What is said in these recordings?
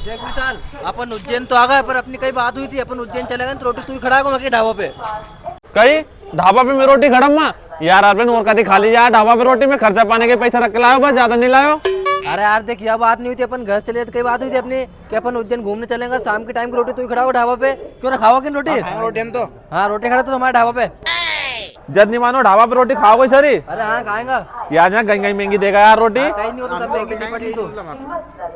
देख विशाल, अपन उज्जैन तो आ गए, पर अपनी कई बात हुई थी, अपन उज्जैन चले गए तो रोटी तू ही खड़ा है ढाबा पे। कहीं ढाबा पे मैं रोटी खड़म माँ यार अरविंद और कभी खाली जा ढाबा पे रोटी में खर्चा पाने के पैसा रख के लाओ, बस ज्यादा नहीं लाओ। अरे यार देख, यह बात नहीं हुई थी, अपन घर चले तो कई बात हुई थी अपनी कि अपन उज्जैन घूमने चलेंगे, शाम के टाइम की रोटी तू ही खड़ा हो ढाबा पे। क्यों ना खाओ किन रोटी? रोटी हम तो हाँ रोटी खड़ा तो हमारे ढाबा पे। जद नहीं मानो ढाबा पे रोटी खाओगे सरी अरे हाँ खाएंगा। यार यहाँ गई महंगी देगा यार रोटी। कहीं नहीं होता, सब महंगी नहीं पड़ी तो।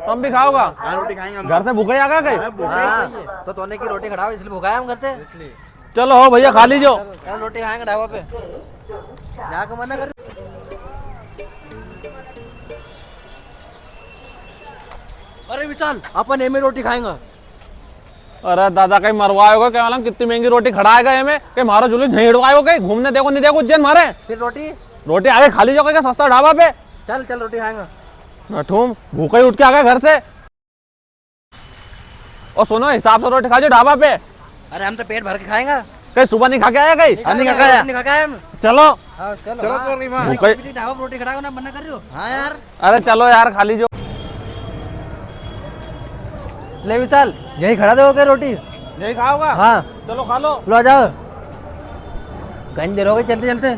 तुम भी खाओगा? रोटी खाएंगे घर से भूखे आ गए कहीं? हाँ तो तोने की रोटी खड़ा हो इसलिए भूखा है हम घर से। चलो हो भैया खा लीजिए। यार रोटी खाएंगे ढाबा पे, यहाँ को मना कर। अरे विशाल, अपन एम रोटी खाएंगा। अरे दादा कहीं मरवाओगे क्या मालूम कितनी महंगी रोटी खड़ाएगा एमे कहीं मारो जुलूस नहीं उड़वाओगे कहीं घूमने देखो नहीं देखो उज्जैन मारे फिर रोटी रोटी आगे खा लीजिए क्या सस्ता ढाबा पे। चल चल रोटी खाएंगा। नठूम भूखे ही उठ के आ गए घर से। और सुनो हिसाब से रोटी खा जो ढाबा पे। अरे हम तो पेट भर के खाएंगा। कहीं सुबह नहीं खा के आया कहीं? नहीं खा के आए हम। चलो चलो चलो तो नहीं माँ। भूखे ढाबा पे रोटी खड़ा ना मना कर रहे हो? हाँ यार अरे चलो यार खा लीजिए। ले विशाल, यही खड़ा दोगे रोटी? नहीं खाओगा? हाँ चलो खा लो। लो आ जाओ, गंज देर हो गई चलते चलते।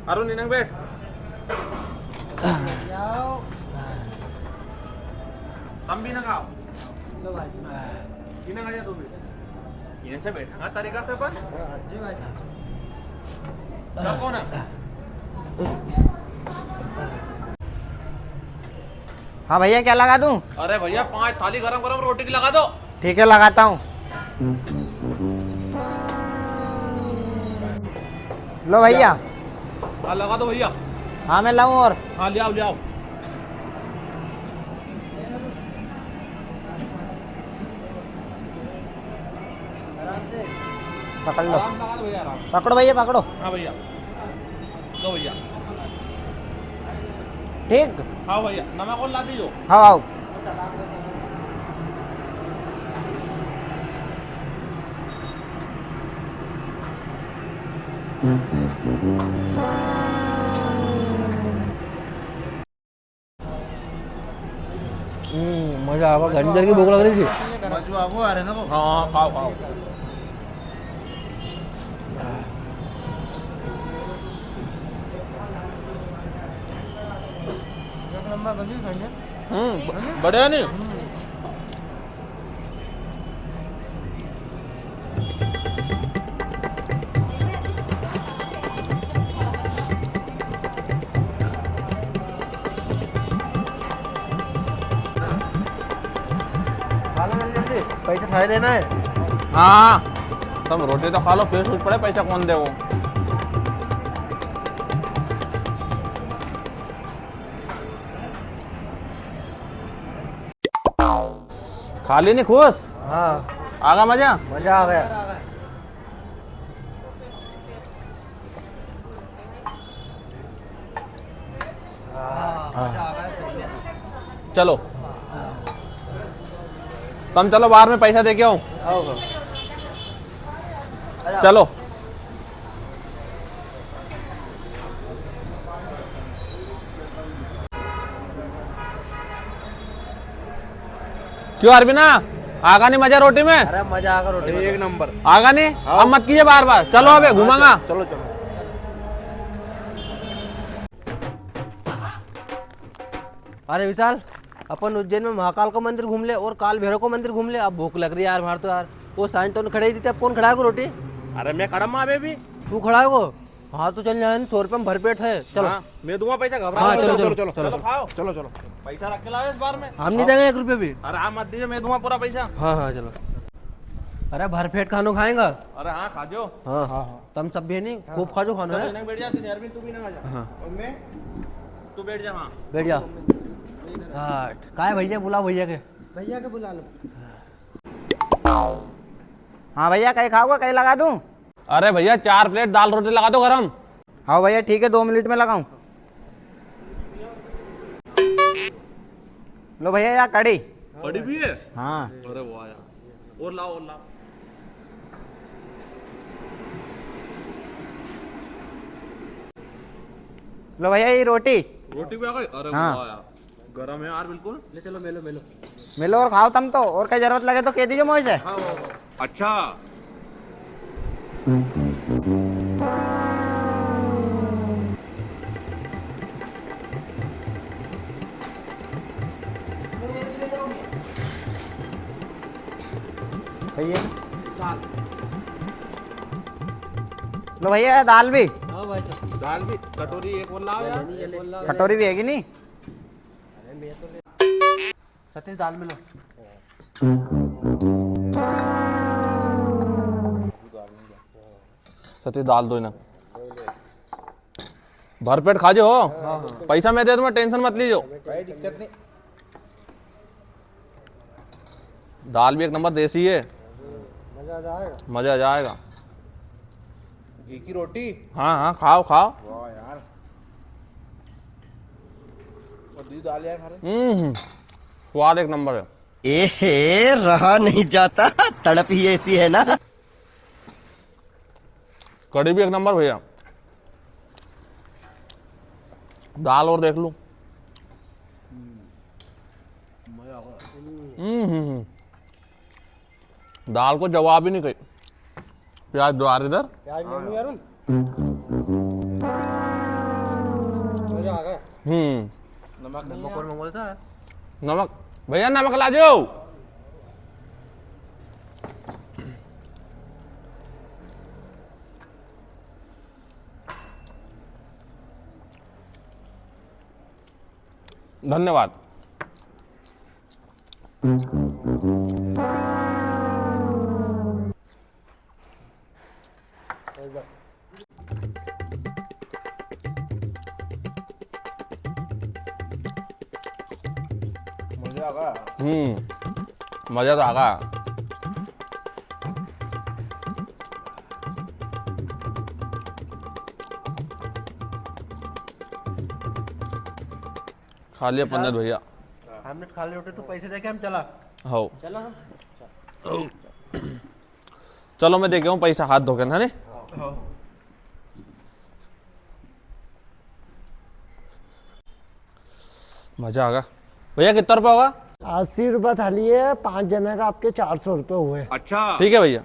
अरुण निनंग बैठ। हम भी ना खाओ। इन्हें खा जा तू भी। इन्हें से बैठा तरीका से अपन। सब कौन है? हाँ भैया क्या लगा दूं? अरे भैया 5 थाली गरम गरम रोटी की लगा दो। ठीक है लगाता हूँ। लो भैया। हाँ लगा दो भैया। हाँ मैं लाऊं और? हाँ ले आओ ले आओ। पकड़ लो। आराम लगा दो भैया आराम। पकड़ो भैया पकड़ो। हाँ भैया लो भैया। ठीक। हाँ भैया नमक और ला दीजिए। हाँ आओ। मजा आवा, घंटे देर की भूख लग रही थी। हाँ खाओ खाओ। बढ़िया नहीं। खा लो जल्दी जल्दी, पैसे थाने देना है। हाँ तुम रोटी तो खा लो फिर सोच पड़े पैसा कौन दे वो। खाली नहीं खुश? हाँ आगा मजा? मजा आ गया। चलो तुम चलो बाहर में पैसा दे के आओ। आओ चलो क्यों अरबिना आगा नहीं मजा रोटी में? अरे मजा आ गया रोटी में। एक नंबर। आगा नहीं अब मत कीजिए बार बार। चलो अबे घुमाऊंगा। चलो चलो। अरे विशाल, अपन उज्जैन में महाकाल का मंदिर घूम ले और काल भैरव का मंदिर घूम ले। अब भूख लग रही है यार बाहर तो यार। वो साइन तो खड़े ही थे, अब कौन खड़ा है को रोटी? अरे मैं खड़ा माँ भी। तू खड़ा है को? हाँ तो चल जाए, 100 रुपये में भरपेट है। चलो मैं दूंगा पैसा घबरा। हाँ, चलो, चलो चलो, चलो खाओ चलो चलो। पैसा रख के लाओ इस बार में। हम नहीं देंगे 1 रुपये भी। अरे हाँ मत दीजिए मैं दूंगा पूरा पैसा। हाँ हाँ चलो। अरे भरपेट खानो खाएगा? अरे हाँ खा जो। हाँ हाँ तुम सब भी नहीं खूब खा जो खाना है। बैठ जाती है अरविंद तू भी ना जा। हाँ तू बैठ जा। हाँ बैठ जाओ। हाँ का है भैया, बुलाओ भैया के। भैया के बुला लो। हाँ भैया कहीं खाओगे कहीं लगा दूं? अरे भैया 4 प्लेट दाल रोटी लगा दो गरम। हाँ भैया ठीक है 2 मिनट में लगाऊं। लो भैया यार कड़ी। बड़ी भी है? हाँ अरे वाह यार और लाओ और लाओ। लो भैया ये रोटी रोटी भी आ गई। अरे हाँ। वाह यार, गरम है यार बिल्कुल। ले चलो मेलो मेलो। मिलो और खाओ तुम तो, और कहीं जरूरत लगे तो कह दीजिए मुझे। अच्छा भैया लो भैया दाल भी, हाँ भाई साहब। दाल भी, कटोरी एक और लाओ यार। कटोरी भी हैगी नहीं। सतीश दाल मिलो। सती दाल दो ना, भरपेट खा जो। पैसा मैं दे दूंगा, टेंशन मत लीजिए। कोई दिक्कत नहीं। दाल भी एक नंबर देसी है, मजा आ जाएगा। मजा आ जाएगा। घी की रोटी। हाँ हाँ खाओ खाओ। वाह यार, और दी दाल यार खा स्वाद एक नंबर है। ए रहा नहीं जाता, तड़प ही ऐसी है ना। कड़ी भी एक नंबर भैया। दाल और देख लूं। दाल को जवाब ही नहीं कही। प्याज दो यार इधर। प्याज ले लूं यार। मजा आ गया। नमक नहीं नमक और मंगवा लेता है। नमक भैया, नमक ला जो। धन्यवाद। मजा आ गया। मजा तो आ गया। खा लिया पंडित भैया। हमने खा ले रोटी तो पैसे दे के हम चला। हो चलो हम। चलो मैं देखे हूँ पैसा हाथ धो के ना। नहीं मजा आ गया। भैया कितना रुपया होगा? 80 रुपए थाली है, 5 जने का आपके 400 रुपए हुए। अच्छा ठीक है भैया,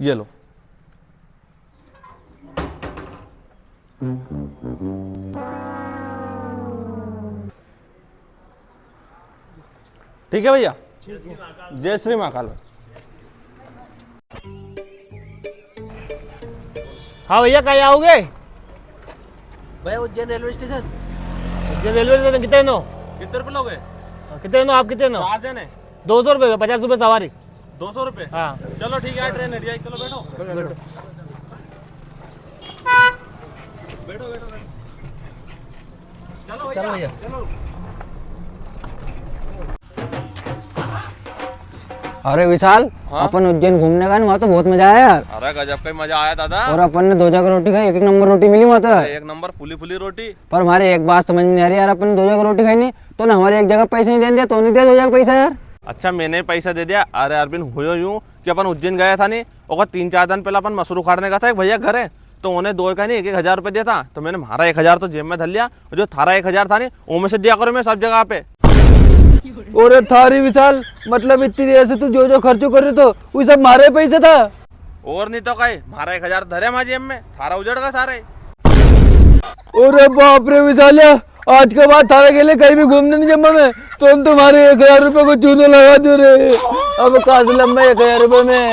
ये लो। ठीक है भैया, जय श्री महाकाल। हाँ भैया, कहीं आओगे? भैया उज्जैन रेलवे स्टेशन। ये रेलवे स्टेशन कितने नो? कितने रुपए लोगे? कितने नो आप? कितने नो? 4 जने। 200 रुपये, 50 रुपये सवारी। 200 रुपए। हाँ चलो ठीक है, ट्रेन रेडी है, चलो बैठो बैठो बैठो बैठो। चलो चलो भैया। चलो। अरे विशाल, हाँ? अपन उज्जैन घूमने का, वहाँ तो बहुत मजा आया यार। अरे गजब का मजा आया दादा। और अपन ने 2 जगह रोटी खाई, एक नंबर रोटी मिली वहाँ तो। एक नंबर फुली फुली रोटी। पर हमारे एक बात समझ में नहीं आ रही यार, अपन ने 2 जगह रोटी खाई नहीं तो ना हमारे एक जगह पैसे नहीं देने दिया, तो नहीं दिया 2 जगह पैसा यार। अच्छा मैंने पैसा दे दिया। अरे अरविंद हुयो यूं कि अपन उज्जैन गया था नहीं, और 3-4 दिन पहले अपन मसरू उखाड़ने का था एक भैया घर है, तो उन्हें 2 का नहीं 1-1 रुपए दिया था। तो मैंने हमारा 1000 तो जेब में धर लिया, और जो थारा 1000 था नहीं वो में से दिया करो मैं सब जगह पे। और थारी विशाल, मतलब इतनी देर से तू जो जो खर्चो कर रहे तो वो सब हमारे पैसे था। और नहीं तो कहे, हमारा 1000 धरे हमारे जेब में, थारा उजड़ गया सारे। अरे बाप रे विशाल, आज के बाद थारे के लिए कहीं भी घूमने नहीं जमा में, तो हम तुम्हारे 1000 रुपए को चूनो लगा दे रहे। अब काज लम्बा 1000 रुपए में।